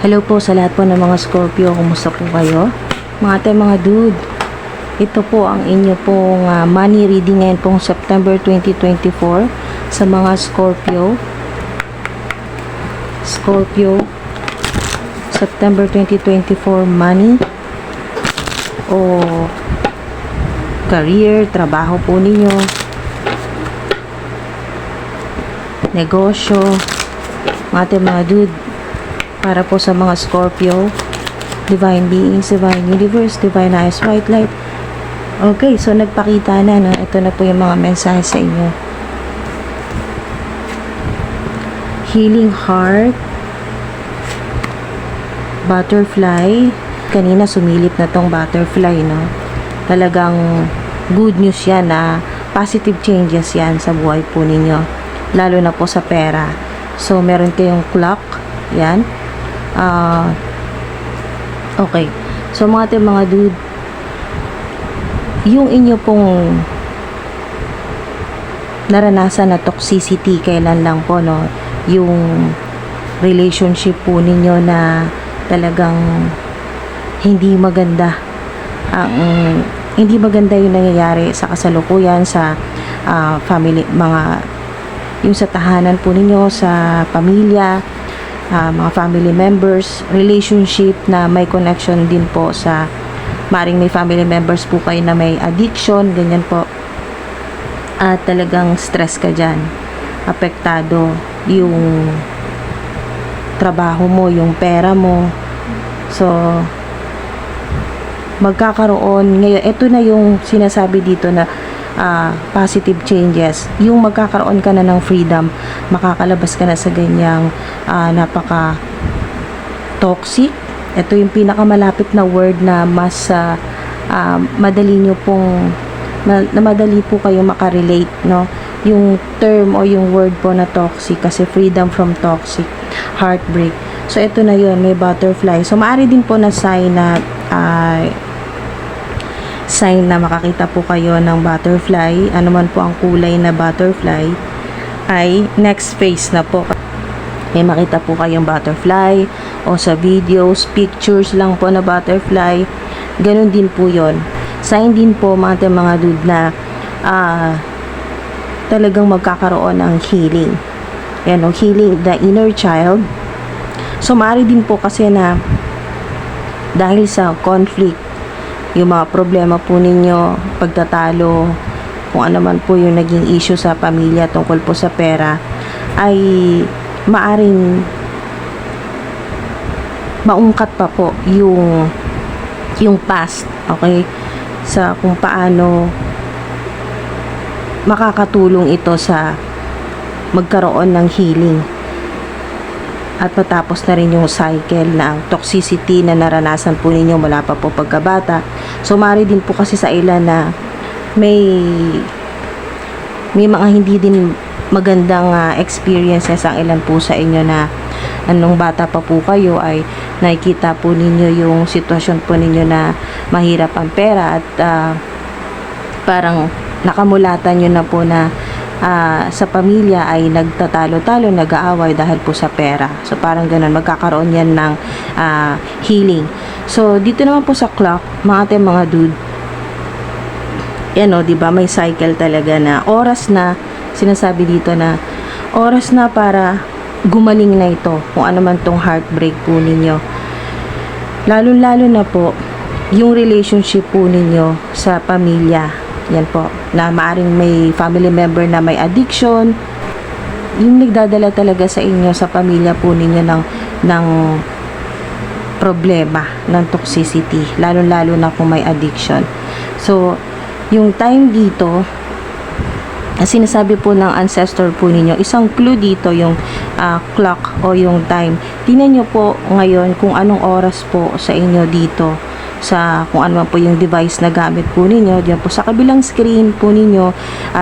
Hello po sa lahat po ng mga Scorpio. Kumusta po kayo? Mga dude, ito po ang inyo pong money reading ngayon pong September 2024 sa mga Scorpio. September 2024 money o career, trabaho po ninyo, negosyo, mga dude. Para po sa mga Scorpio, Divine Beings, Divine Universe, Divine Highest White Light. Okay, so nagpakita na, no? Ito na po yung mga mensahe sa inyo. Healing Heart, Butterfly. Kanina sumilip na tong butterfly, no? Talagang good news yan, na positive changes yan sa buhay po ninyo. Lalo na po sa pera. So, meron kayong clock, yan. Okay. So mga dude, yung inyo pong naranasan na toxicity, kailan lang po, no? Yung relationship po ninyo na talagang hindi maganda. Hindi maganda yung nangyayari sa kasalukuyan, sa family, yung sa tahanan po ninyo, sa pamilya, mga family members, relationship na may connection din po sa maring may family members po kayo na may addiction, ganyan po. At talagang stress ka dyan, apektado yung trabaho mo, yung pera mo. So magkakaroon ngayon, ito na yung sinasabi dito na positive changes, yung magkakaroon ka na ng freedom, makakalabas ka na sa ganyang napaka toxic. Ito yung pinakamalapit na word na mas madali nyo pong madali po kayo makarelate, no? Yung term o yung word po na toxic, kasi freedom from toxic, heartbreak. So ito na yun, may butterfly. So maaari din po na sign na makakita po kayo ng butterfly, ano man po ang kulay na butterfly, ay next phase na po. May makita po kayong butterfly o sa videos, pictures lang po na butterfly, ganun din po yon. Sign din po mga dude na talagang magkakaroon ng healing. Yan, healing the inner child. So maaari din po kasi na dahil sa conflict, yung mga problema po ninyo, pagtatalo, kung ano man po yung naging issue sa pamilya tungkol po sa pera, ay maaring maungkat pa po yung past, okay? Sa kung paano makakatulong ito sa magkaroon ng healing at matapos na rin yung cycle ng toxicity na naranasan po ninyo mula pa po pagkabata. So maaari din po kasi sa ilan na may mga hindi din magandang experiences ang ilan po sa inyo, na anong bata pa po kayo ay nakikita po ninyo yung sitwasyon po ninyo na mahirap ang pera, at parang nakamulatan nyo na po na sa pamilya ay nagtatalo-talo, nag-aaway dahil po sa pera. So parang ganun, magkakaroon yan ng healing. So dito naman po sa clock, mga dude, yan o, diba, may cycle talaga na oras na, sinasabi dito na oras na para gumaling na ito, kung ano man tong heartbreak po ninyo. Lalo na po yung relationship po ninyo sa pamilya. Yan po, na maaring may family member na may addiction, yung nagdadala talaga sa inyo, sa pamilya po ninyo ng problema, ng toxicity, lalo na kung may addiction. So yung time dito, sinasabi po ng ancestor po ninyo, isang clue dito yung clock o yung time. Tingnan nyo po ngayon kung anong oras po sa inyo dito, sa kung ano po yung device na gamit po ninyo. Diyan po sa kabilang screen po ninyo,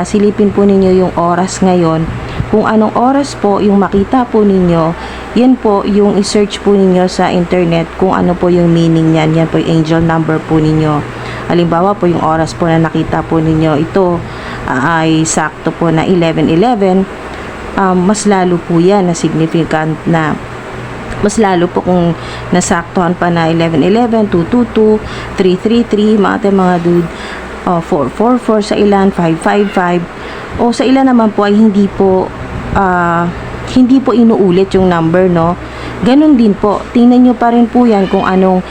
silipin po ninyo yung oras ngayon. Kung anong oras po yung makita po ninyo, yan po yung i-search po ninyo sa internet kung ano po yung meaning niyan. Yan po yung angel number po ninyo. Halimbawa po yung oras po na nakita po ninyo, ito ay sakto po na 11:11. Mas lalo po yan na significant na Mas lalo po kung nasaktuhan pa na 1111, 222, 333, mga dude, 444 sa ilan, 555. O sa ilan naman po ay hindi po inuulit yung number, no? Ganun din po, tingnan nyo pa rin po yan kung anong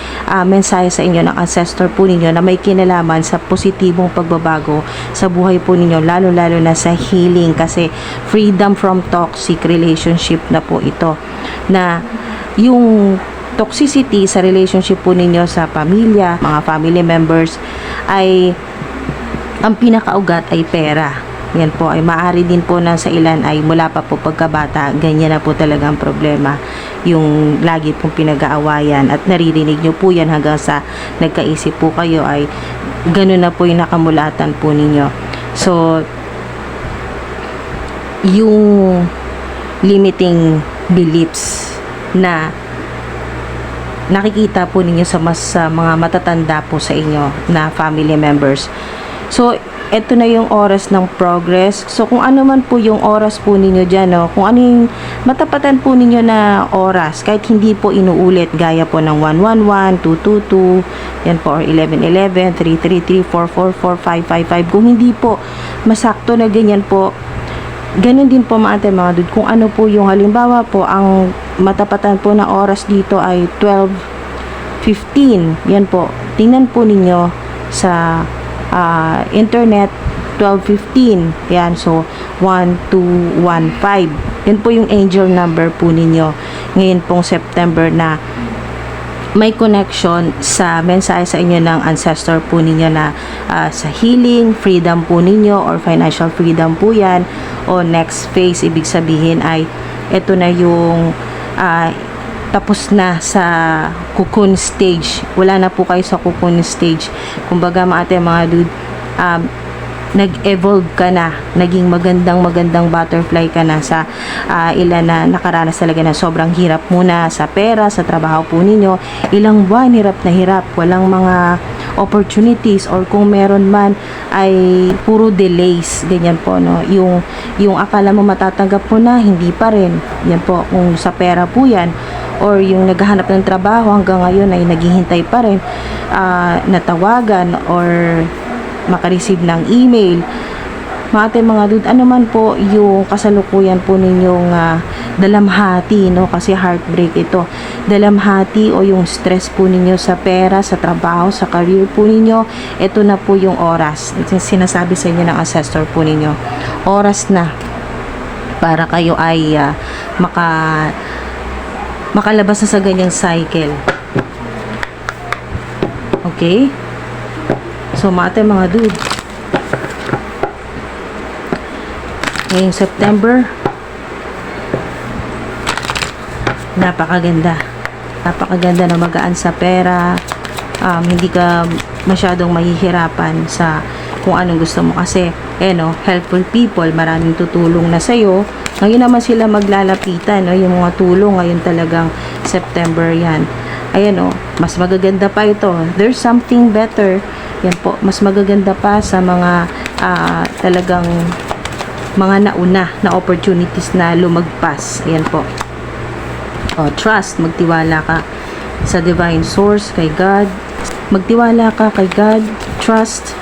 mensahe sa inyo ng ancestor po ninyo na may kinalaman sa positibong pagbabago sa buhay po ninyo, lalo-lalo na sa healing, kasi freedom from toxic relationship na po ito, na yung toxicity sa relationship po ninyo sa pamilya, mga family members, ay ang pinakaugat ay pera. Yan po ay maaari din po na sa ilan ay mula pa po pagkabata, ganyan na po talaga ang problema, yung lagi pong pinag-aawayan, at naririnig nyo po yan hanggang sa nagkaisip po kayo ay ganun na po yung nakamulatan po ninyo. So yung limiting beliefs na nakikita po ninyo sa mga matatanda po sa inyo na family members. So eto na yung oras ng progress. So kung ano man po yung oras po ninyo dyan, no? Kung ano yung matapatan po ninyo na oras, kahit hindi po inuulit, gaya po ng 111, 222, yan po, or 1111, 333, 444, 555, kung hindi po masakto na ganyan po, ganun din po mga dude, kung ano po yung halimbawa po, ang matapatan po na oras dito ay 12:15, yan po, tingnan po ninyo sa internet, 12:15, yan, so 1215, yan po yung angel number po ninyo ngayon pong September, na may connection sa mensahe sa inyo ng ancestor po ninyo na sa healing, freedom po ninyo, or financial freedom po yan, o next phase, ibig sabihin ay ito na yung tapos na sa cocoon stage, wala na po kayo sa cocoon stage, kumbaga mga dude, nag-evolve ka na, naging magandang butterfly ka na sa ilan na nakaranas talaga na sobrang hirap muna sa pera, sa trabaho po ninyo, ilang buwan hirap na hirap, walang mga opportunities, or kung meron man ay puro delays, ganyan po, no? Yung akala mo matatanggap mo na, hindi pa rin, yan po, kung sa pera po yan, or yung naghahanap ng trabaho hanggang ngayon ay naghihintay pa rin natawagan or makareceive ng email. Mga dude, ano man po yung kasalukuyan po ninyong dalamhati, no? Kasi heartbreak ito, dalamhati o yung stress po ninyo sa pera, sa trabaho, sa career po ninyo, ito na po yung oras. Ito yung sinasabi sa inyo ng ancestor po ninyo, oras na para kayo ay makalabas na sa ganyang cycle. Okay? So mga dude, ngayong September, napakaganda na magaan sa pera, hindi ka masyadong mahihirapan sa kung anong gusto mo, kasi helpful people, maraming tutulong na sa'yo. Ngayon naman sila maglalapitan, no? Yung mga tulong ngayon talagang September yan. Ayan, mas magaganda pa ito, there's something better, yan po, mas magaganda pa sa mga talagang mga nauna na opportunities na lumagpas. Ayan po, trust, magtiwala ka sa divine source, kay God, magtiwala ka kay God, trust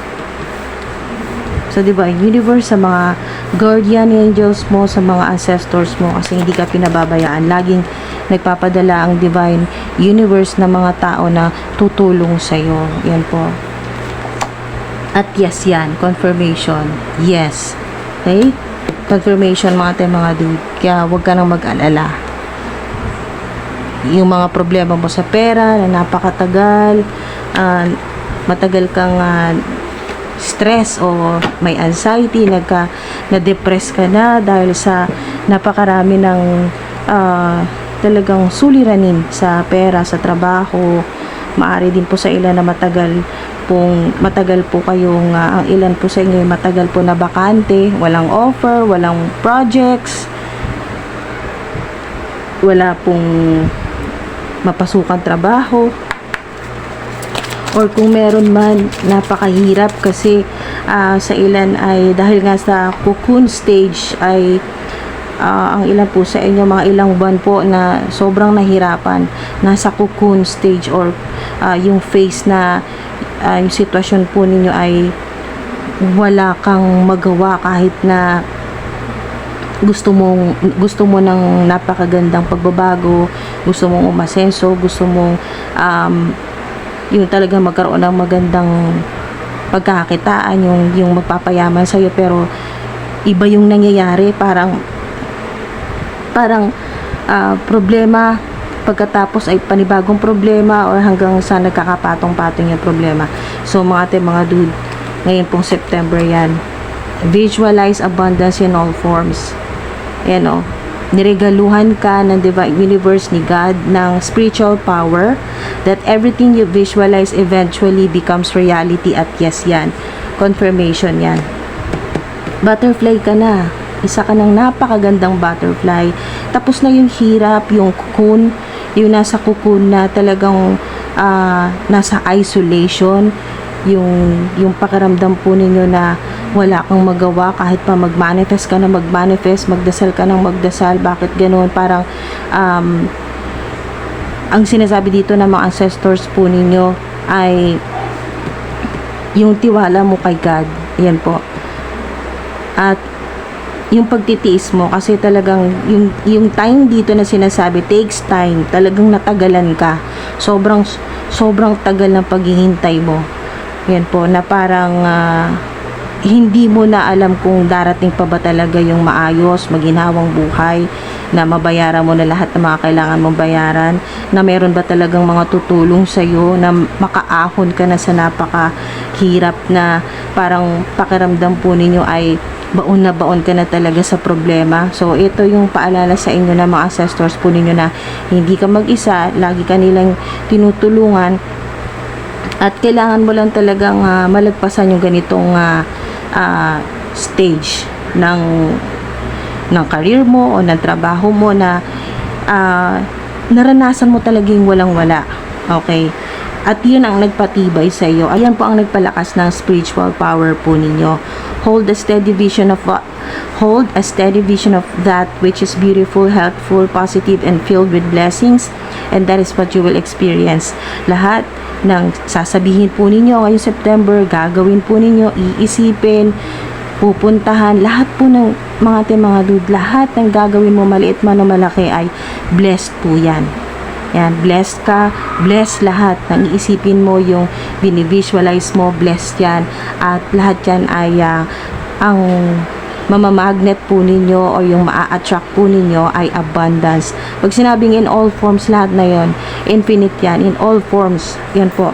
sa divine universe, sa mga guardian angels mo, sa mga ancestors mo, kasi hindi ka pinababayaan. Laging nagpapadala ang divine universe na mga tao na tutulong sa iyo. Yan po. At yes, yan, confirmation. Yes. Okay? Confirmation mga dude. Kaya huwag ka nang mag-alala. Yung mga problema mo sa pera na napakatagal, matagal kang stress o may anxiety, na-depress ka na dahil sa napakarami ng talagang suliranin sa pera, sa trabaho. Maari din po sa ilan na matagal po kayong ang ilan po sa inyo matagal po na bakante, walang offer, walang projects, wala pong mapasukan trabaho, or kung meron man, napakahirap kasi sa ilan ay dahil nga sa cocoon stage ay ang ilan po sa inyo, mga ilang buwan po na sobrang nahirapan, nasa cocoon stage or yung phase na yung sitwasyon po ninyo ay wala kang magawa kahit na gusto mo ng napakagandang pagbabago, gusto mong umasenso, gusto mong yung talaga magkaroon ng magandang pagkakakitaan, yung magpapayaman sa iyo, pero iba yung nangyayari, parang problema pagkatapos ay panibagong problema or hanggang sa nagkakapatong-patong yung problema. So mga ate, mga dude, ngayon pong September yan, visualize abundance in all forms. Yan o, niregaluhan ka ng Divine Universe ni God ng spiritual power that everything you visualize eventually becomes reality, at yes yan, confirmation yan. Butterfly ka na, isa ka ng napakagandang butterfly. Tapos na yung hirap, yung cocoon, yung nasa cocoon na talagang nasa isolation, yung pakiramdam po ninyo na wala kang magawa kahit pa mag-manifest ka na mag-manifest, magdasal ka ng magdasal. Bakit ganoon? Parang ang sinasabi dito ng mga ancestors po ninyo ay yung tiwala mo kay God. Yan po. At yung pagtitiis mo, kasi talagang yung time dito na sinasabi takes time, talagang natagalan ka, sobrang tagal ng paghihintay mo. Yan po, na parang hindi mo na alam kung darating pa ba talaga yung maayos, maginhawang buhay, na mabayaran mo na lahat ng mga kailangan mong bayaran, na meron ba talagang mga tutulong sa'yo, na makaahon ka na sa napakahirap na parang pakiramdam po ninyo ay baon na baon ka na talaga sa problema. So ito yung paalala sa inyo ng mga ancestors po ninyo na hindi ka mag-isa, lagi ka nilang tinutulungan, at kailangan mo lang talagang malagpasan yung ganitong stage ng career mo o ng trabaho mo na naranasan mo talagang walang-wala. Okay? At yun ang nagpatibay sa iyo. Ayan po ang nagpalakas ng spiritual power po ninyo. Hold a steady vision of that which is beautiful, healthful, positive, and filled with blessings, and that is what you will experience. Lahat ng sasabihin po ninyo ngayong September, gagawin po ninyo, iisipin, pupuntahan, lahat po ng mga dude, lahat ng gagawin mo, maliit man o malaki, ay blessed po yan. Yan, blessed ka, blessed lahat ng iisipin mo, yung binivisualize mo, blessed yan. At lahat yan ay ang mamamagnet po ninyo o yung maa-attract po ninyo ay abundance. Pag sinabing in all forms, lahat na yon, infinite yan, in all forms, yan po.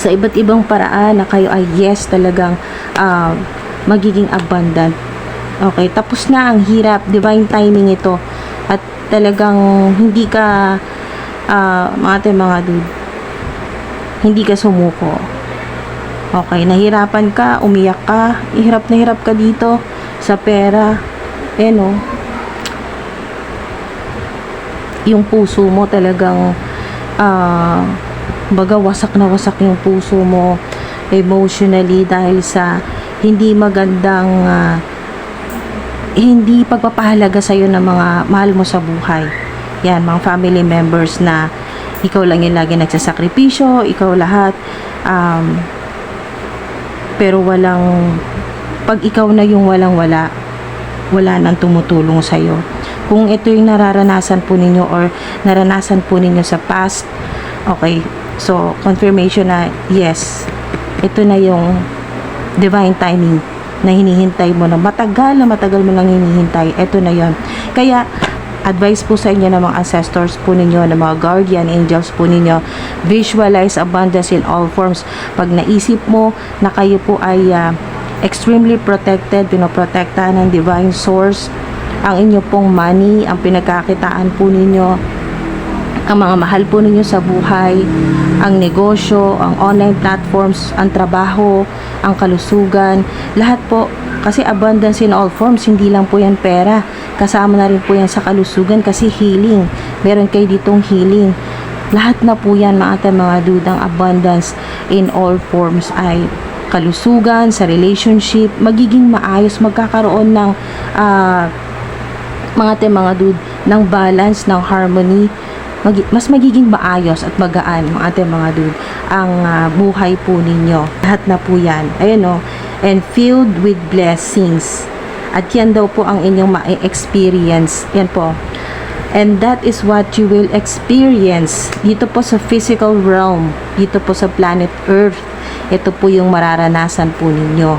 Sa iba't ibang paraan na kayo ay yes, talagang magiging abundant. Okay, tapos na ang hirap, divine timing ito. At talagang hindi ka mga dude, hindi ka sumuko. Okay, nahirapan ka, umiyak ka, hirap na hirap ka dito sa pera, no? Yung puso mo talagang baga wasak na wasak yung puso mo emotionally dahil sa hindi magandang hindi pagpapahalaga sa'yo ng mga mahal mo sa buhay. Yan, mga family members na ikaw lang yung lagi nagsasakripisyo, ikaw lahat, pero pag ikaw na yung wala nang tumutulong sa'yo. Kung ito yung nararanasan po ninyo or naranasan po ninyo sa past, okay, so confirmation na yes, ito na yung divine timing na hinihintay mo, na matagal mo nang hinihintay. Ito na yon. Kaya advice po sa inyo ng mga ancestors po ninyo, ng mga guardian angels po ninyo, visualize abundance in all forms. Pag naisip mo na kayo po ay extremely protected, pinoprotektahan ng divine source, ang inyo pong money, ang pinagkakitaan po ninyo, ang mga mahal po ninyo sa buhay, ang negosyo, ang online platforms, ang trabaho, ang kalusugan, lahat po. Kasi abundance in all forms, hindi lang po yan pera. Kasama na rin po yan sa kalusugan kasi healing. Meron kayo ditong healing. Lahat na po yan mga dudang abundance in all forms ay kalusugan, sa relationship, magiging maayos, magkakaroon ng mga dude, ng balance, ng harmony, mas magiging maayos at magaan mga dude ang buhay po ninyo. Lahat na po yan, ayun o, and filled with blessings, at yan daw po ang inyong ma-experience, yan po. And that is what you will experience dito po sa physical realm, dito po sa planet Earth. Ito po yung mararanasan po ninyo,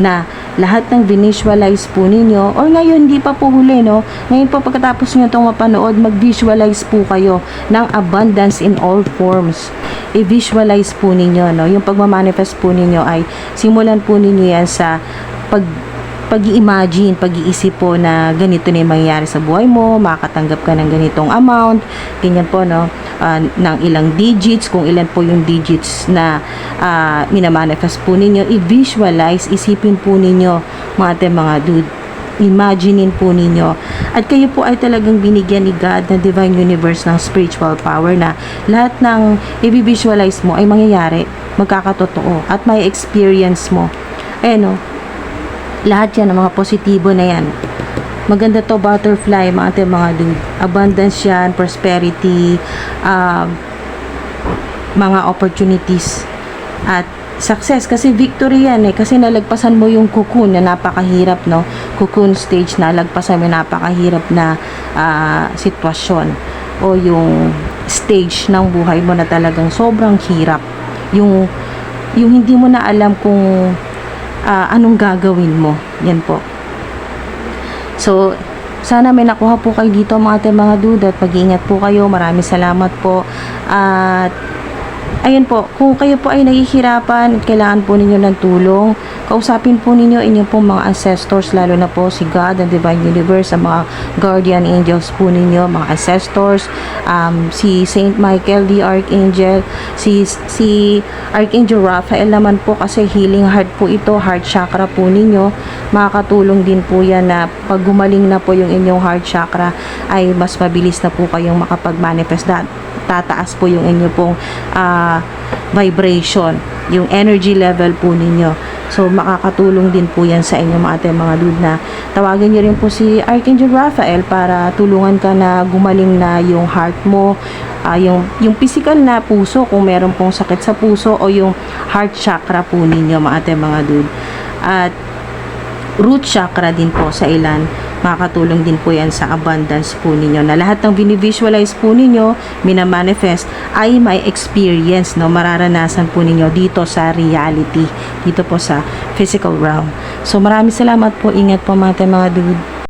na lahat ng visualize po ninyo, or ngayon hindi pa po huli, no? Ngayon po pagkatapos nyo itong mapanood, mag-visualize po kayo ng abundance in all forms. I-visualize po ninyo, no? Yung pagmamanifest po ninyo ay simulan po ninyo yan sa pag-i-imagine, pag-iisip po na ganito na yung mangyayari sa buhay mo, makakatanggap ka ng ganitong amount, ganyan po, no? Ng ilang digits, kung ilan po yung digits na minamanifest po ninyo, i-visualize, isipin po ninyo, mga dude, imaginein po ninyo, at kayo po ay talagang binigyan ni God ng divine universe ng spiritual power na lahat ng i-visualize mo ay mangyayari, magkakatotoo, at may experience mo. No? Lahat yan, ang mga positibo na yan. Maganda to, butterfly, mga dude. Abundance yan, prosperity, mga opportunities, at success. Kasi victory yan eh. Kasi nalagpasan mo yung cocoon na napakahirap, no? Cocoon stage, nalagpasan mo yung napakahirap na sitwasyon. O yung stage ng buhay mo na talagang sobrang hirap. Yung hindi mo na alam kung anong gagawin mo. Yan po. So, sana may nakuha po kayo dito mga dude, at mag-iingat po kayo. Maraming salamat po. At ayun po, kung kayo po ay nahihirapan at kailangan po ninyo ng tulong, kausapin po ninyo inyong pong mga ancestors, lalo na po si God and Divine Universe, ang mga guardian angels po ninyo, mga ancestors, si Saint Michael the Archangel, si Archangel Raphael naman po, kasi healing heart po ito, heart chakra po ninyo. Makakatulong din po yan na pag gumaling na po yung inyong heart chakra, ay mas mabilis na po kayong makapag-manifest. Tataas po yung inyo pong vibration, yung energy level po ninyo. So makakatulong din po yan sa inyo mga dude, na tawagin nyo rin po si Archangel Raphael para tulungan ka na gumaling na yung heart mo, yung physical na puso, kung meron pong sakit sa puso, o yung heart chakra po ninyo mga dude. At root chakra din po sa ilan, makakatulong din po yan sa abundance po ninyo, na lahat ng binivisualize po ninyo, minamanifest, ay may experience, no? Mararanasan po ninyo dito sa reality, dito po sa physical realm. So maraming salamat po, ingat po mga dude.